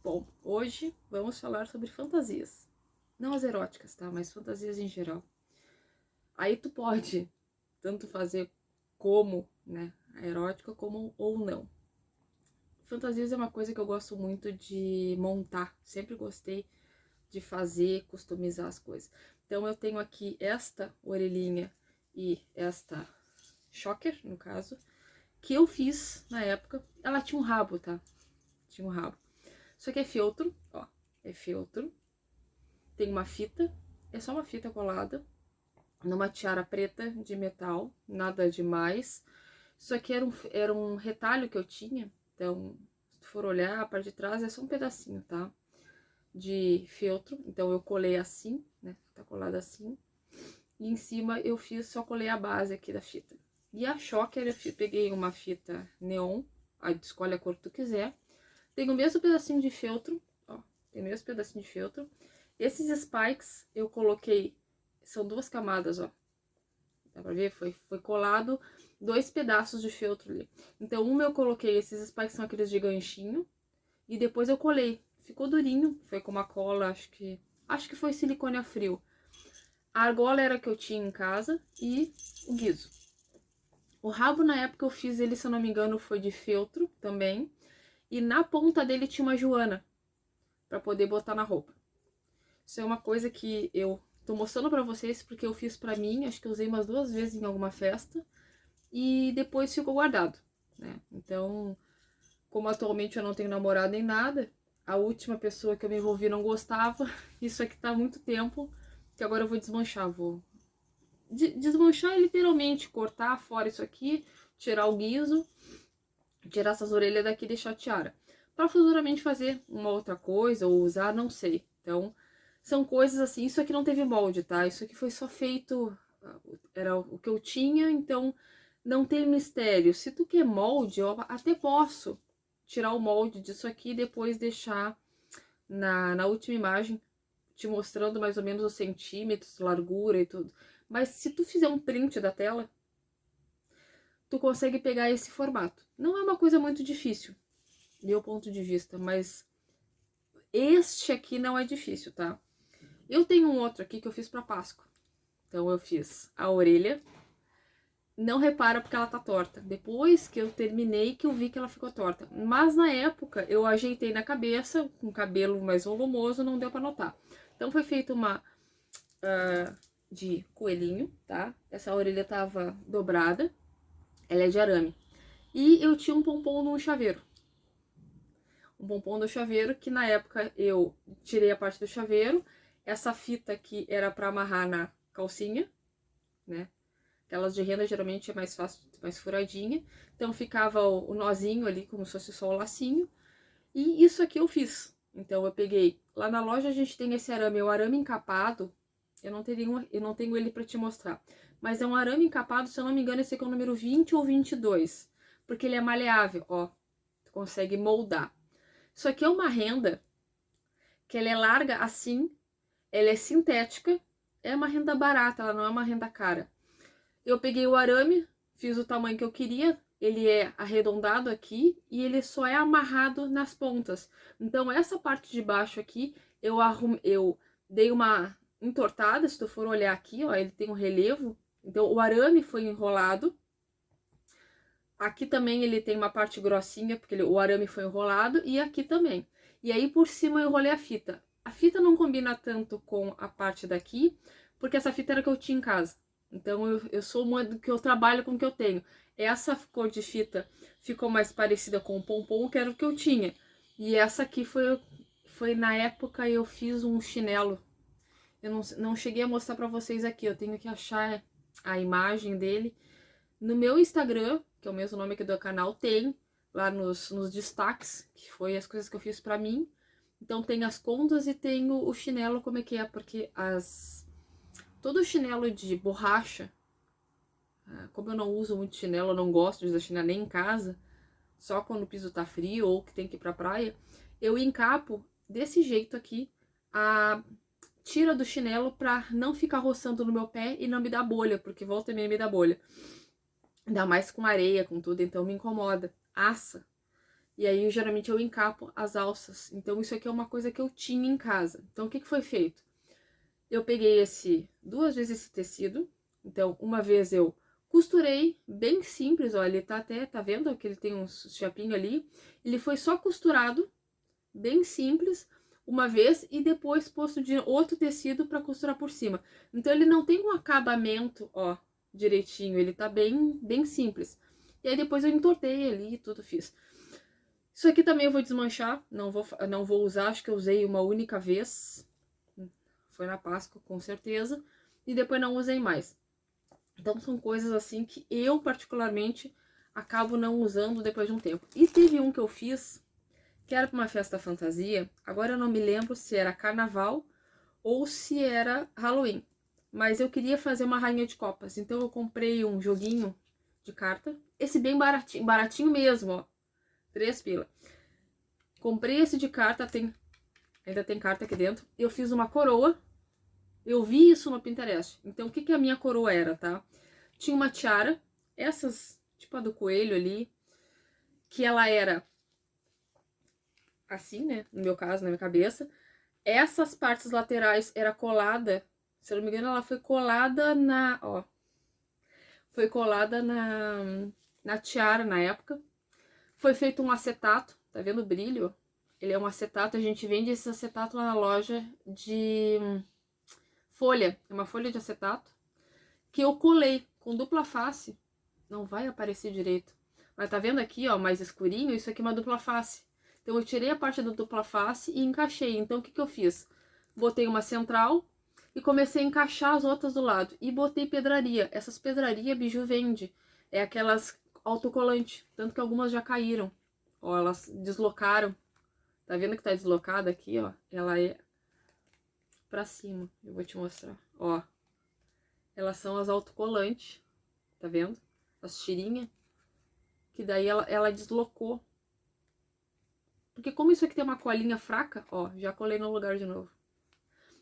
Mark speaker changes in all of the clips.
Speaker 1: Bom, hoje vamos falar sobre fantasias. Não as eróticas, tá? Mas fantasias em geral. Aí tu pode tanto fazer como, né, a erótica, como ou não. Fantasias é uma coisa que eu gosto muito de montar. Sempre gostei de fazer, customizar as coisas. Então eu tenho aqui esta orelhinha e esta choker, no caso, que eu fiz na época. Ela tinha um rabo, tá? Tinha um rabo. Isso aqui é feltro, ó. É feltro. Tem uma fita, é só uma fita colada, numa tiara preta de metal, nada demais. Isso aqui era um retalho que eu tinha, então, se tu for olhar, a parte de trás é só um pedacinho, tá? De feltro, então eu colei assim, né? Tá colado assim. E em cima eu só colei a base aqui da fita. E a choker, eu peguei uma fita neon, aí tu escolhe a cor que tu quiser. Tem o mesmo pedacinho de feltro, ó, tem o mesmo pedacinho de feltro. Esses spikes eu coloquei, são duas camadas, ó. Dá pra ver? Foi colado 2 pedaços de feltro ali. Então, uma eu coloquei, esses spikes são aqueles de ganchinho. E depois eu colei. Ficou durinho, foi com uma cola, acho que foi silicone a frio. A argola era que eu tinha em casa e o guiso. O rabo, na época eu fiz ele, se eu não me engano, foi de feltro também. E na ponta dele tinha uma joana, pra poder botar na roupa. Isso é uma coisa que eu tô mostrando pra vocês porque eu fiz pra mim, acho que eu usei umas 2 vezes em alguma festa e depois ficou guardado, né? Então, como atualmente eu não tenho namorado nem nada, a última pessoa que eu me envolvi não gostava, isso aqui tá há muito tempo, que agora eu vou desmanchar, vou desmanchar e literalmente cortar fora isso aqui, tirar o guiso, tirar essas orelhas daqui e deixar a tiara. Pra futuramente fazer uma outra coisa ou usar, não sei. Então, são coisas assim, isso aqui não teve molde, tá? Isso aqui foi só feito, era o que eu tinha, então não tem mistério. Se tu quer molde, eu até posso tirar o molde disso aqui e depois deixar na última imagem, te mostrando mais ou menos os centímetros, largura e tudo. Mas se tu fizer um print da tela, tu consegue pegar esse formato. Não é uma coisa muito difícil, meu ponto de vista, mas este aqui não é difícil, tá? Eu tenho um outro aqui que eu fiz pra Páscoa. Então eu fiz a orelha. Não repara porque ela tá torta. Depois que eu terminei que eu vi que ela ficou torta. Mas na época eu ajeitei na cabeça, com cabelo mais volumoso, não deu pra notar. Então foi feita uma de coelhinho, tá? Essa orelha tava dobrada. Ela é de arame. E eu tinha um pompom no chaveiro. Um pompom do chaveiro que na época eu tirei a parte do chaveiro. Essa fita aqui era pra amarrar na calcinha, né? Aquelas de renda geralmente é mais fácil, mais furadinha. Então ficava o nozinho ali, como se fosse só o lacinho. E isso aqui eu fiz. Então eu peguei. Lá na loja a gente tem esse arame, é o arame encapado. Eu não tenho ele pra te mostrar. Mas é um arame encapado, se eu não me engano, esse aqui é o número 20 ou 22. Porque ele é maleável, ó. Tu consegue moldar. Isso aqui é uma renda que ela é larga assim. Ela é sintética. É uma renda barata, ela não é uma renda cara. Eu peguei o arame, fiz o tamanho que eu queria, ele é arredondado aqui e ele só é amarrado nas pontas. Então essa parte de baixo aqui, eu dei uma entortada, se tu for olhar aqui, ó, ele tem um relevo. Então o arame foi enrolado. Aqui também ele tem uma parte grossinha, porque o arame foi enrolado, e aqui também. E aí por cima eu enrolei a fita. A fita não combina tanto com a parte daqui, porque essa fita era que eu tinha em casa. Então eu sou uma do que eu trabalho com o que eu tenho. Essa cor de fita ficou mais parecida com o pompom, que era o que eu tinha. E essa aqui foi na época eu fiz um chinelo. Eu não cheguei a mostrar pra vocês aqui, eu tenho que achar a imagem dele. No meu Instagram, que é o mesmo nome aqui do canal, tem lá nos destaques, que foi as coisas que eu fiz pra mim. Então tem as contas e tem o chinelo, como é que é, porque todo chinelo de borracha, como eu não uso muito chinelo, eu não gosto de usar chinelo nem em casa, só quando o piso tá frio ou que tem que ir pra praia, eu encapo desse jeito aqui a tira do chinelo pra não ficar roçando no meu pé e não me dar bolha, porque volta e meia me dá bolha. Ainda mais com areia, com tudo, então me incomoda. Assa. E aí, geralmente, eu encapo as alças. Então, isso aqui é uma coisa que eu tinha em casa. Então, o que foi feito? Eu peguei duas vezes esse tecido. Então, uma vez eu costurei, bem simples, ó, ele tá vendo que ele tem uns chapinhos ali? Ele foi só costurado, bem simples, uma vez, e depois posto de outro tecido para costurar por cima. Então, ele não tem um acabamento, ó, direitinho, ele tá bem simples. E aí, depois eu entortei ali e tudo fiz. Isso aqui também eu vou desmanchar, não vou usar, acho que eu usei uma única vez, foi na Páscoa, com certeza, e depois não usei mais. Então são coisas assim que eu particularmente acabo não usando depois de um tempo. E teve um que eu fiz, que era para uma festa fantasia, agora eu não me lembro se era carnaval ou se era Halloween, mas eu queria fazer uma rainha de copas, então eu comprei um joguinho de carta, esse bem baratinho, baratinho mesmo, ó, 3 pila. Comprei esse de carta, ainda tem carta aqui dentro. Eu fiz uma coroa. Eu vi isso no Pinterest. Então, o que que a minha coroa era, tá? Tinha uma tiara, essas, tipo a do coelho ali, que ela era assim, né? No meu caso, na minha cabeça. Essas partes laterais era colada, se eu não me engano, ela foi colada ó. Foi colada na tiara na época. Foi feito um acetato, tá vendo o brilho? Ele é um acetato, a gente vende esse acetato lá na loja de folha, é uma folha de acetato, que eu colei com dupla face. Não vai aparecer direito, mas tá vendo aqui, ó, mais escurinho? Isso aqui é uma dupla face. Então eu tirei a parte da dupla face e encaixei. Então o que que eu fiz? Botei uma central e comecei a encaixar as outras do lado. E botei pedraria. Essas pedraria Biju vende. É aquelas autocolante. Tanto que algumas já caíram. Ó, elas deslocaram. Tá vendo que tá deslocada aqui, ó? Ela é pra cima. Eu vou te mostrar. Ó. Elas são as autocolantes. Tá vendo? As tirinhas. Que daí ela deslocou. Porque como isso aqui tem uma colinha fraca, ó, já colei no lugar de novo.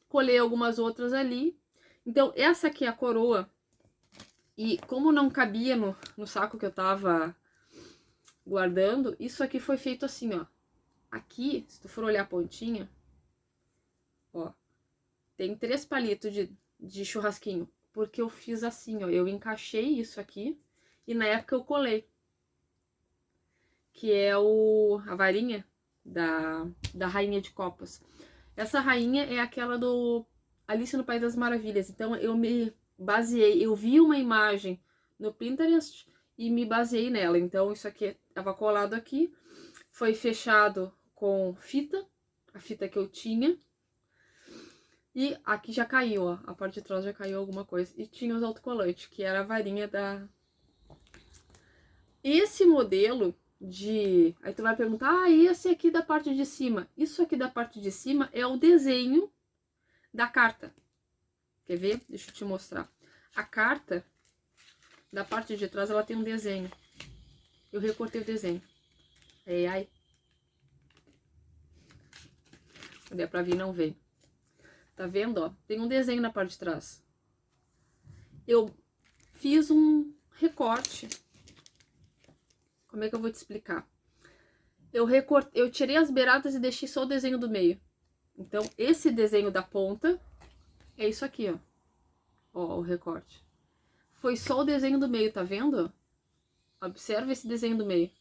Speaker 1: Colei algumas outras ali. Então, essa aqui é a coroa. E como não cabia no saco que eu tava guardando, isso aqui foi feito assim, ó. Aqui, se tu for olhar a pontinha, ó, tem 3 palitos de churrasquinho. Porque eu fiz assim, ó, eu encaixei isso aqui e na época eu colei. Que é a varinha da Rainha de Copas. Essa rainha é aquela do Alice no País das Maravilhas. Então eu me baseei, eu vi uma imagem no Pinterest e me baseei nela. Então isso aqui estava colado aqui, foi fechado com fita, a fita que eu tinha. E aqui já caiu, ó, a parte de trás já caiu alguma coisa. E tinha os autocolantes, que era a varinha da... Esse modelo aí tu vai perguntar, ah, esse aqui da parte de cima. Isso aqui da parte de cima é o desenho da carta. Quer ver? Deixa eu te mostrar. A carta, da parte de trás, ela tem um desenho. Eu recortei o desenho. Ai. Se der pra vir, não vem. Tá vendo, ó? Tem um desenho na parte de trás. Eu fiz um recorte. Como é que eu vou te explicar? Eu tirei as beiradas e deixei só o desenho do meio. Então, esse desenho da ponta é isso aqui, ó. Ó, o recorte. Foi só o desenho do meio, tá vendo? Observa esse desenho do meio.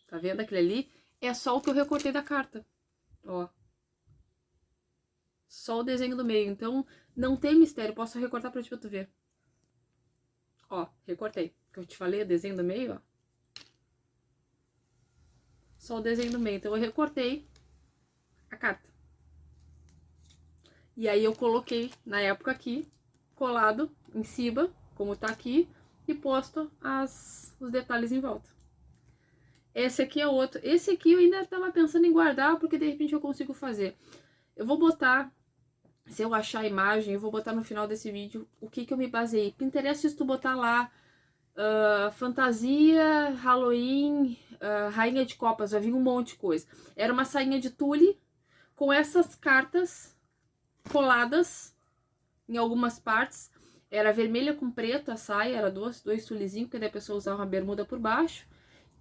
Speaker 1: Tá vendo aquele ali? É só o que eu recortei da carta. Ó. Só o desenho do meio. Então, não tem mistério. Posso recortar pra ti pra tu ver. Ó, recortei. Que eu te falei, o desenho do meio, ó. Só o desenho do meio. Então, eu recortei a carta. E aí, eu coloquei, na época aqui, colado em cima, como tá aqui, e posto os detalhes em volta. Esse aqui é outro. Esse aqui eu ainda tava pensando em guardar, porque de repente eu consigo fazer. Eu vou botar, se eu achar a imagem, eu vou botar no final desse vídeo o que eu me baseei. Pinterest, se tu botar lá, fantasia, Halloween, Rainha de Copas, vai vir um monte de coisa. Era uma sainha de tule com essas cartas coladas em algumas partes. Era vermelha com preto a saia, era dois tulezinhos, porque daí a pessoa usava uma bermuda por baixo.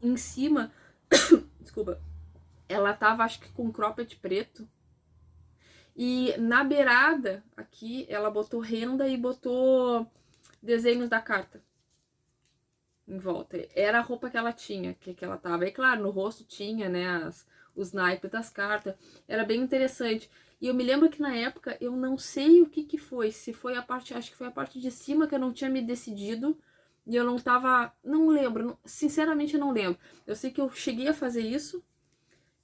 Speaker 1: Em cima, desculpa, ela tava acho que com cropped preto. E na beirada aqui ela botou renda e botou desenhos da carta em volta. Era a roupa que ela tinha, que ela tava. E claro, no rosto tinha, né, os naipes das cartas. Era bem interessante. E eu me lembro que na época eu não sei o que que foi. Se foi a parte, acho que foi a parte de cima que eu não tinha me decidido. E eu não tava, não lembro, sinceramente eu não lembro. Eu sei que eu cheguei a fazer isso.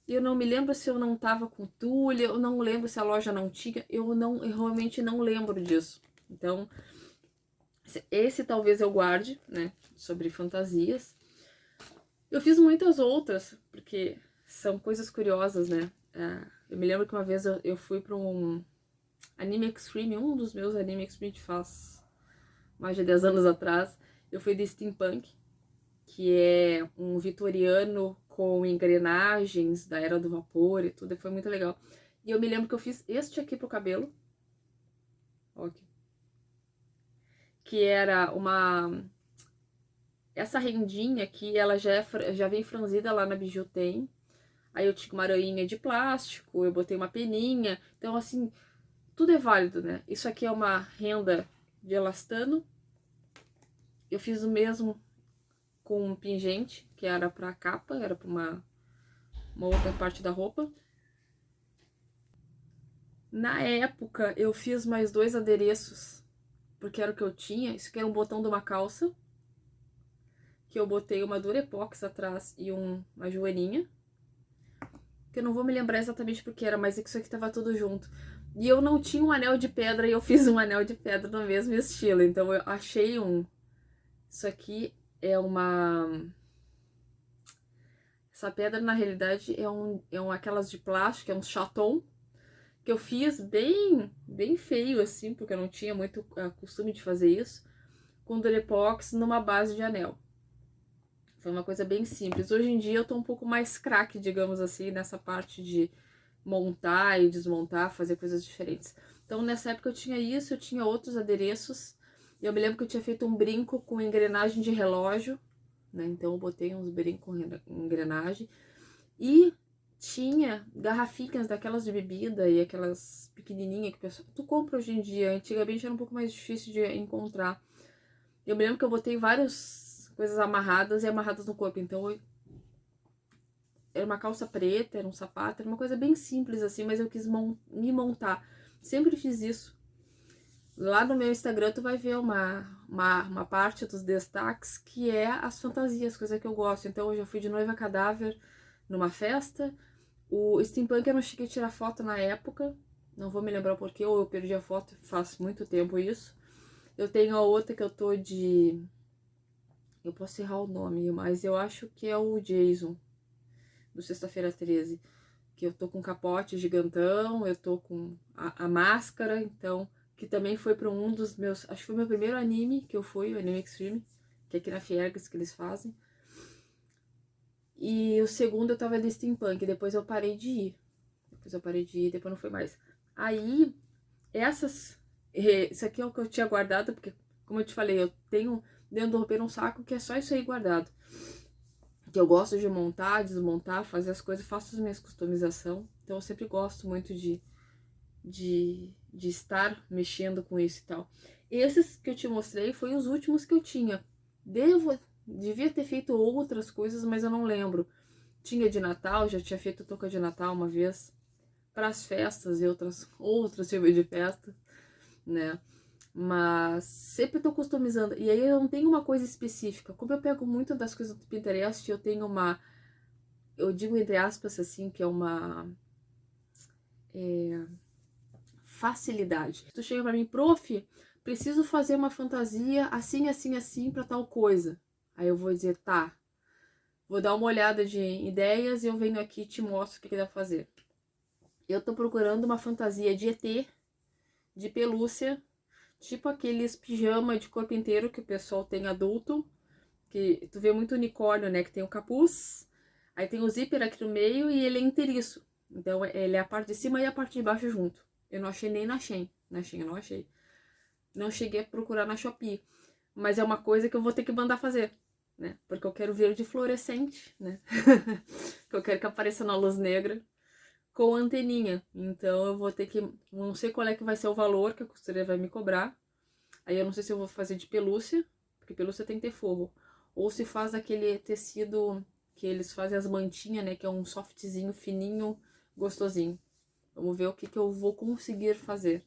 Speaker 1: E eu não me lembro se eu não tava com tule, eu não lembro se a loja não tinha. Eu realmente não lembro disso. Então, esse talvez eu guarde, né, sobre fantasias. Eu fiz muitas outras, porque são coisas curiosas, né? Eu me lembro que uma vez eu fui para um Anime Extreme, um dos meus Anime Extreme faz mais de 10 anos atrás. Eu fui de Steampunk, que é um vitoriano com engrenagens da Era do Vapor e tudo, e foi muito legal. E eu me lembro que eu fiz este aqui pro cabelo, ok, que era essa rendinha aqui, ela já vem franzida lá na Biju tem. Aí eu tinha uma aranha de plástico, eu botei uma peninha. Então, assim, tudo é válido, né? Isso aqui é uma renda de elastano. Eu fiz o mesmo com um pingente, que era pra capa, era pra uma outra parte da roupa. Na época, eu fiz mais 2 adereços, porque era o que eu tinha. Isso aqui era um botão de uma calça, que eu botei uma Durepox atrás e uma joaninha. Que eu não vou me lembrar exatamente porque era, mas é que isso aqui tava tudo junto. E eu não tinha um anel de pedra e eu fiz um anel de pedra no mesmo estilo. Então eu achei um. Isso aqui é uma. Essa pedra, na realidade, é aquelas de plástico, é um chaton, que eu fiz bem feio, assim, porque eu não tinha muito costume de fazer isso, com Durepox numa base de anel. Foi uma coisa bem simples. Hoje em dia eu tô um pouco mais craque, digamos assim, nessa parte de montar e desmontar, fazer coisas diferentes. Então, nessa época eu tinha isso, eu tinha outros adereços. Eu me lembro que eu tinha feito um brinco com engrenagem de relógio, né? Então eu botei uns brincos com engrenagem. E tinha garrafinhas daquelas de bebida e aquelas pequenininhas que o pessoal tu compra hoje em dia. Antigamente era um pouco mais difícil de encontrar. Eu me lembro que eu botei várias coisas amarradas e amarradas no corpo. Então era uma calça preta, era um sapato, era uma coisa bem simples assim, mas eu quis me montar. Sempre fiz isso. Lá no meu Instagram tu vai ver uma parte dos destaques que é as fantasias, coisa que eu gosto. Então eu já fui de noiva cadáver numa festa. O steampunk eu não cheguei a tirar foto na época, não vou me lembrar o porquê, ou eu perdi a foto, faz muito tempo isso. Eu tenho a outra que eu tô de... Eu posso errar o nome, mas eu acho que é o Jason, do Sexta-feira 13. Que eu tô com um capote gigantão, eu tô com a máscara, então... Que também foi para um dos meus... Acho que foi meu primeiro anime que eu fui, o Anime Extreme, que é aqui na Fiergs que eles fazem. E o segundo eu tava de steampunk, depois eu parei de ir. Depois não foi mais. Aí, isso aqui é o que eu tinha guardado, porque, como eu te falei, eu tenho dentro do roupeiro um saco que é só isso aí guardado. Que eu gosto de montar, desmontar, fazer as coisas, faço as minhas customizações. Então eu sempre gosto muito de estar mexendo com isso e tal. Esses que eu te mostrei foi os últimos que eu tinha. Devia ter feito outras coisas, mas eu não lembro. Tinha de Natal, já tinha feito touca de Natal uma vez. Para as festas e outros tipos de festa, né? Mas sempre tô customizando. E aí eu não tenho uma coisa específica. Como eu pego muito das coisas do Pinterest, eu tenho eu digo entre aspas assim, que é uma facilidade. Tu chega para mim, prof, preciso fazer uma fantasia assim, assim, assim para tal coisa. Aí eu vou dizer, tá, vou dar uma olhada de ideias e eu venho aqui e te mostro o que dá pra fazer. Eu tô procurando uma fantasia de ET, de pelúcia, tipo aqueles pijama de corpo inteiro que o pessoal tem adulto, que tu vê muito unicórnio, né, que tem o capuz, aí tem o zíper aqui no meio e ele é inteiriço. Então ele é a parte de cima e a parte de baixo junto. Eu não achei nem na Shein eu não achei. Não cheguei a procurar na Shopee, mas é uma coisa que eu vou ter que mandar fazer. né? Porque eu quero verde fluorescente, né? Que eu quero que apareça na luz negra com anteninha. Então eu vou ter que, não sei qual é que vai ser o valor que a costureira vai me cobrar. Aí eu não sei se eu vou fazer de pelúcia, porque pelúcia tem que ter forro. Ou se faz aquele tecido que eles fazem as mantinhas, né? Que é um softzinho, fininho, gostosinho. Vamos ver o que eu vou conseguir fazer.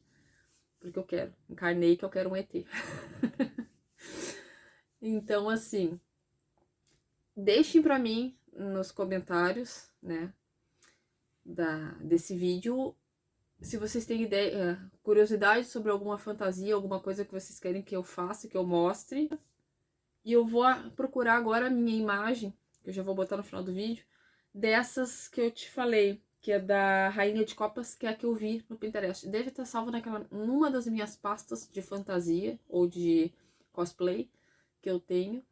Speaker 1: Porque eu quero. Encarnei que eu quero um ET. Então, assim, deixem pra mim nos comentários, né? Desse vídeo, se vocês têm ideia, curiosidade sobre alguma fantasia, alguma coisa que vocês querem que eu faça, que eu mostre. E eu vou procurar agora a minha imagem, que eu já vou botar no final do vídeo, dessas que eu te falei, que é da Rainha de Copas, que é a que eu vi no Pinterest. Deve estar salvo numa das minhas pastas de fantasia ou de cosplay que eu tenho.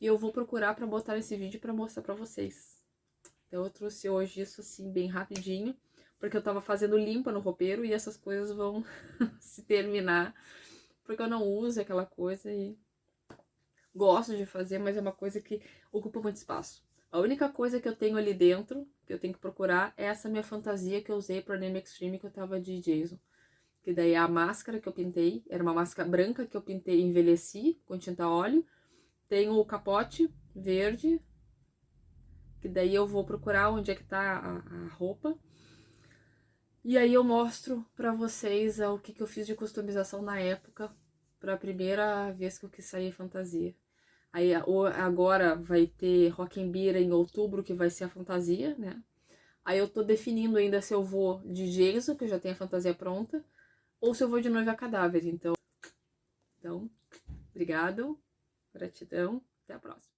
Speaker 1: E eu vou procurar para botar esse vídeo para mostrar para vocês. Então eu trouxe hoje isso assim bem rapidinho, porque eu tava fazendo limpa no roupeiro e essas coisas vão se terminar, porque eu não uso aquela coisa e gosto de fazer, mas é uma coisa que ocupa muito espaço. A única coisa que eu tenho ali dentro, que eu tenho que procurar, é essa minha fantasia que eu usei pro Anime Extreme, que eu tava de Jason. Que daí é a máscara que eu pintei, era uma máscara branca que eu pintei e envelheci com tinta a óleo. Tem o capote verde, que daí eu vou procurar onde é que tá a roupa. E aí eu mostro pra vocês o que eu fiz de customização na época, pra primeira vez que eu quis sair fantasia. Aí agora vai ter Rock in Bira em outubro, que vai ser a fantasia, né? Aí eu tô definindo ainda se eu vou de Jason, que eu já tenho a fantasia pronta, ou se eu vou de noiva cadáver. Então, obrigado, gratidão, até a próxima.